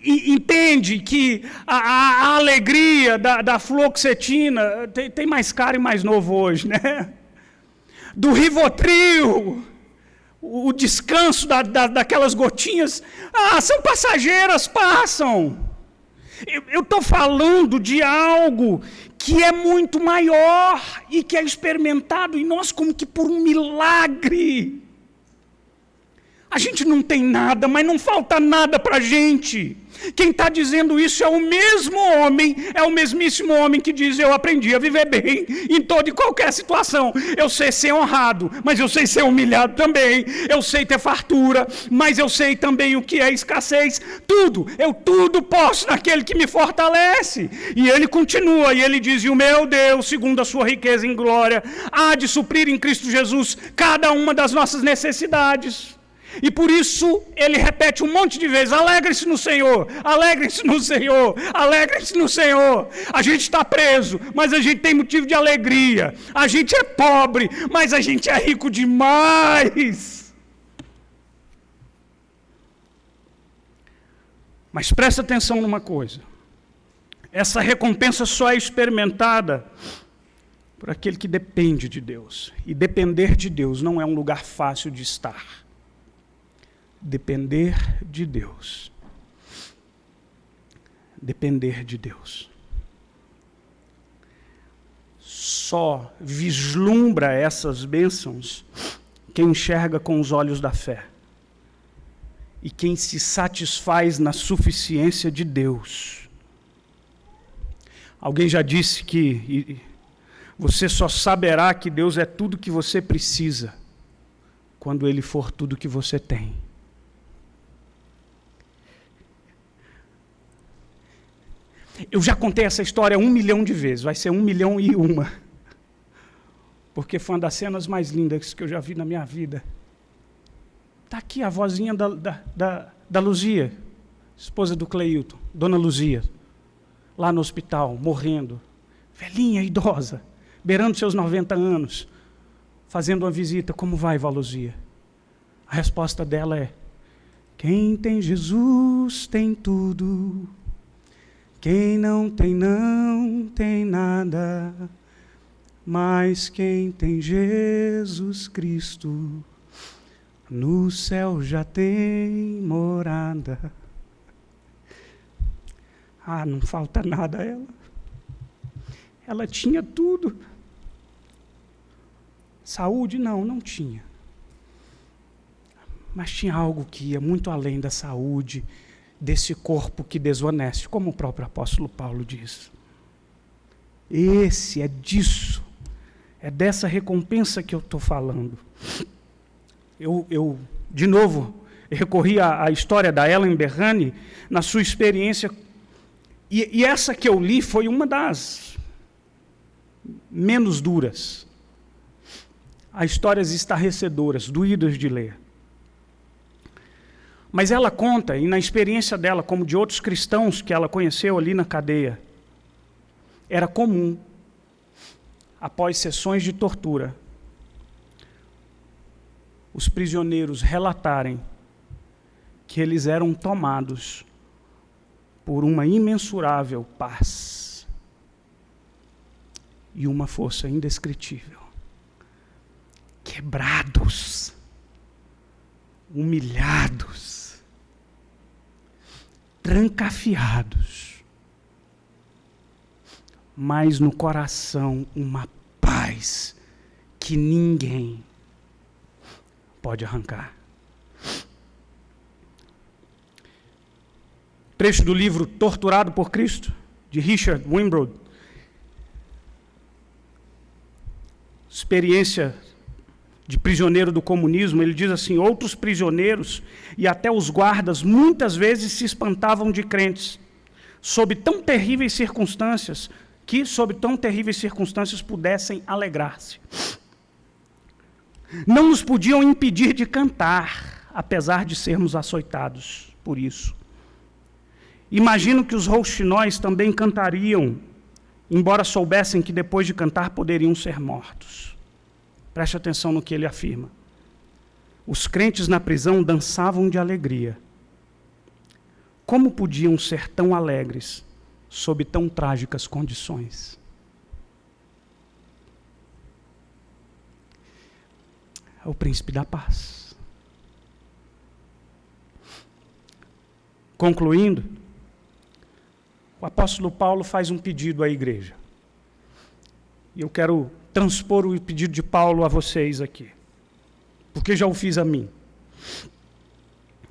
A: Entende que a alegria da fluoxetina, tem mais caro e mais novo hoje, né? Do Rivotril, o descanso daquelas gotinhas, são passageiras, passam. Eu estou falando de algo que é muito maior e que é experimentado em nós como que por um milagre. A gente não tem nada, mas não falta nada para a gente. Quem está dizendo isso é o mesmo homem, é o mesmíssimo homem que diz: eu aprendi a viver bem em toda e qualquer situação. Eu sei ser honrado, mas eu sei ser humilhado também. Eu sei ter fartura, mas eu sei também o que é escassez. Eu tudo posso naquele que me fortalece. E ele continua, e ele diz: e o meu Deus, segundo a sua riqueza em glória, há de suprir em Cristo Jesus cada uma das nossas necessidades. E por isso ele repete um monte de vezes: alegre-se no Senhor, alegre-se no Senhor, alegre-se no Senhor. A gente está preso, mas a gente tem motivo de alegria. A gente é pobre, mas a gente é rico demais. Mas presta atenção numa coisa: essa recompensa só é experimentada por aquele que depende de Deus. E depender de Deus não é um lugar fácil de estar. Depender de Deus. Depender de Deus. Só vislumbra essas bênçãos quem enxerga com os olhos da fé. E quem se satisfaz na suficiência de Deus. Alguém já disse que você só saberá que Deus é tudo que você precisa quando Ele for tudo que você tem. Eu já contei essa história 1 milhão de vezes, vai ser 1.000.001. Porque foi uma das cenas mais lindas que eu já vi na minha vida. Está aqui a vozinha da Luzia, esposa do Cleilton, Dona Luzia, lá no hospital, morrendo. Velhinha, idosa, beirando seus 90 anos, fazendo uma visita. Como vai, vó Luzia? A resposta dela é: quem tem Jesus tem tudo. Quem não tem nada, mas quem tem Jesus Cristo, no céu já tem morada. Não falta nada a ela. Ela tinha tudo. Saúde, não tinha. Mas tinha algo que ia muito além da saúde, desse corpo que desoneste, como o próprio apóstolo Paulo diz. É dessa recompensa que eu estou falando. Eu, de novo, recorri à história da Ellen Berrani, na sua experiência, e essa que eu li foi uma das menos duras. Há histórias estarrecedoras, doídas de ler. Mas ela conta, e na experiência dela, como de outros cristãos que ela conheceu ali na cadeia, era comum, após sessões de tortura, os prisioneiros relatarem que eles eram tomados por uma imensurável paz e uma força indescritível. Quebrados, humilhados, trancafiados, mas no coração uma paz que ninguém pode arrancar. Trecho do livro Torturado por Cristo, de Richard Wimbrod. Experiência de prisioneiro do comunismo. Ele diz assim: outros prisioneiros e até os guardas muitas vezes se espantavam de crentes, sob tão terríveis circunstâncias, pudessem alegrar-se. Não nos podiam impedir de cantar, apesar de sermos açoitados por isso. Imagino que os rouxinóis também cantariam, embora soubessem que depois de cantar poderiam ser mortos. Preste atenção no que ele afirma. Os crentes na prisão dançavam de alegria. Como podiam ser tão alegres sob tão trágicas condições? É o príncipe da paz. Concluindo, o apóstolo Paulo faz um pedido à igreja. E eu quero transpor o pedido de Paulo a vocês aqui, porque já o fiz a mim.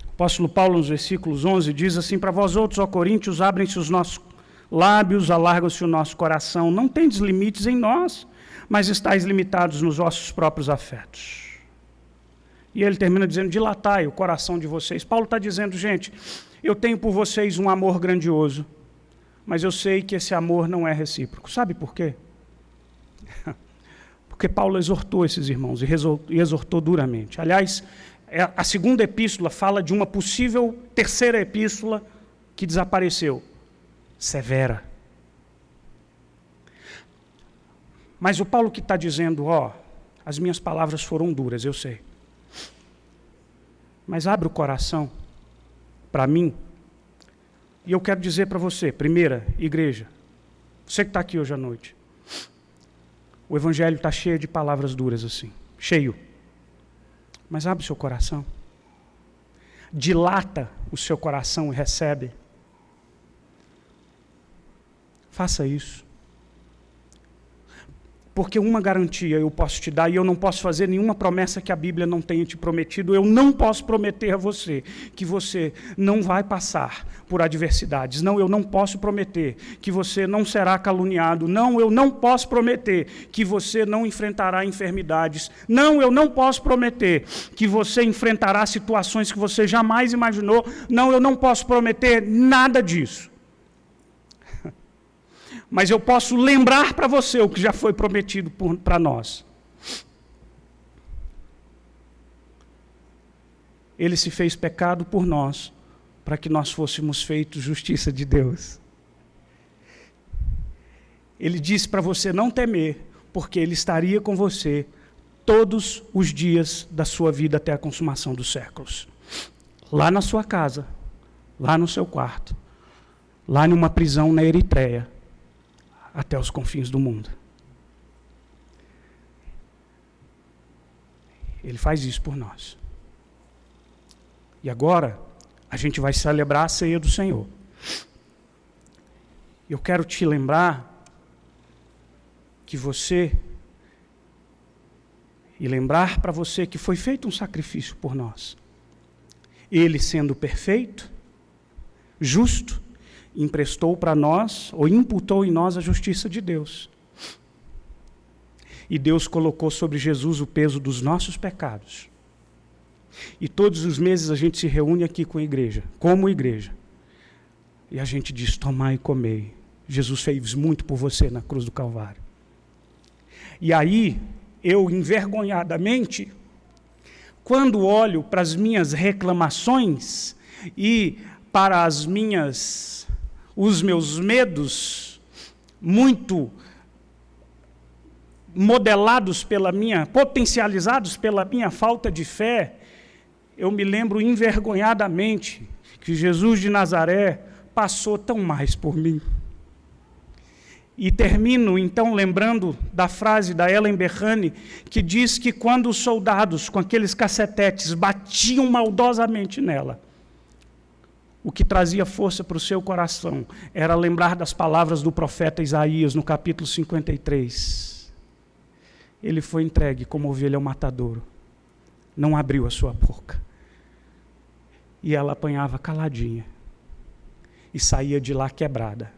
A: O apóstolo Paulo, nos versículos 11, diz assim: para vós outros, ó Coríntios, abrem-se os nossos lábios, alarga-se o nosso coração. Não tendes limites em nós, mas estáis limitados nos vossos próprios afetos. E ele termina dizendo: dilatai o coração de vocês. Paulo está dizendo: gente, eu tenho por vocês um amor grandioso, mas eu sei que esse amor não é recíproco. Sabe por quê? Porque Paulo exortou esses irmãos, e exortou duramente. Aliás, a segunda epístola fala de uma possível terceira epístola que desapareceu. Severa. Mas o Paulo que está dizendo: as minhas palavras foram duras, eu sei. Mas abre o coração para mim. E eu quero dizer para você, primeira igreja, você que está aqui hoje à noite, o evangelho está cheio de palavras duras assim, cheio. Mas abre o seu coração. Dilata o seu coração e recebe. Faça isso. Porque uma garantia eu posso te dar, e eu não posso fazer nenhuma promessa que a Bíblia não tenha te prometido. Eu não posso prometer a você que você não vai passar por adversidades. Não, eu não posso prometer que você não será caluniado. Não, eu não posso prometer que você não enfrentará enfermidades. Não, eu não posso prometer que você enfrentará situações que você jamais imaginou. Não, eu não posso prometer nada disso. Mas eu posso lembrar para você o que já foi prometido para nós. Ele se fez pecado por nós, para que nós fôssemos feitos justiça de Deus. Ele disse para você não temer, porque Ele estaria com você todos os dias da sua vida até a consumação dos séculos. Lá na sua casa, lá no seu quarto, lá numa prisão na Eritreia, até os confins do mundo. Ele faz isso por nós. E agora, a gente vai celebrar a ceia do Senhor. Eu quero te lembrar que lembrar para você que foi feito um sacrifício por nós. Ele, sendo perfeito, justo, emprestou para nós, ou imputou em nós a justiça de Deus. E Deus colocou sobre Jesus o peso dos nossos pecados. E todos os meses a gente se reúne aqui com a igreja, como igreja. E a gente diz: tomai e comei. Jesus fez muito por você na cruz do Calvário. E aí, eu envergonhadamente, quando olho para as minhas reclamações e para os meus medos, muito potencializados pela minha falta de fé, eu me lembro envergonhadamente que Jesus de Nazaré passou tão mais por mim. E termino, então, lembrando da frase da Ellen Berrani, que diz que quando os soldados, com aqueles cacetetes, batiam maldosamente nela, o que trazia força para o seu coração era lembrar das palavras do profeta Isaías, no capítulo 53. Ele foi entregue como ovelha ao matadouro, não abriu a sua boca. E ela apanhava caladinha e saía de lá quebrada,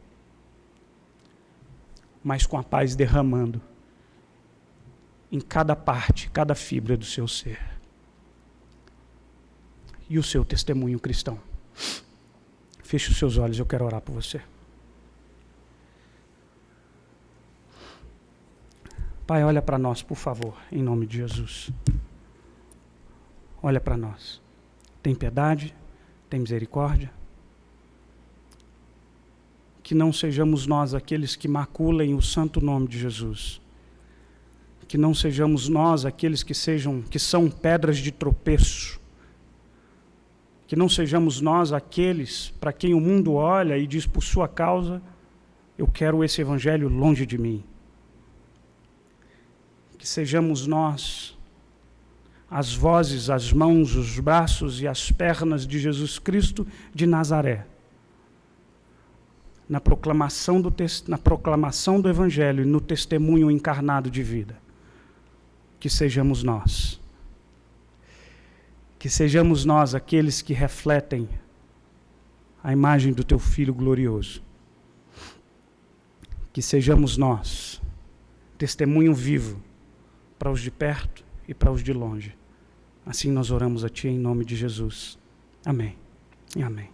A: mas com a paz derramando em cada parte, cada fibra do seu ser. E o seu testemunho cristão. Feche os seus olhos, eu quero orar por você. Pai, olha para nós, por favor, em nome de Jesus. Olha para nós. Tem piedade, tem misericórdia. Que não sejamos nós aqueles que maculem o santo nome de Jesus. Que não sejamos nós aqueles que são pedras de tropeço. Que não sejamos nós aqueles para quem o mundo olha e diz por sua causa, eu quero esse evangelho longe de mim. Que sejamos nós as vozes, as mãos, os braços e as pernas de Jesus Cristo de Nazaré. Na proclamação do Evangelho e no testemunho encarnado de vida. Que sejamos nós. Que sejamos nós aqueles que refletem a imagem do Teu Filho glorioso. Que sejamos nós, testemunho vivo para os de perto e para os de longe. Assim nós oramos a Ti em nome de Jesus. Amém e amém.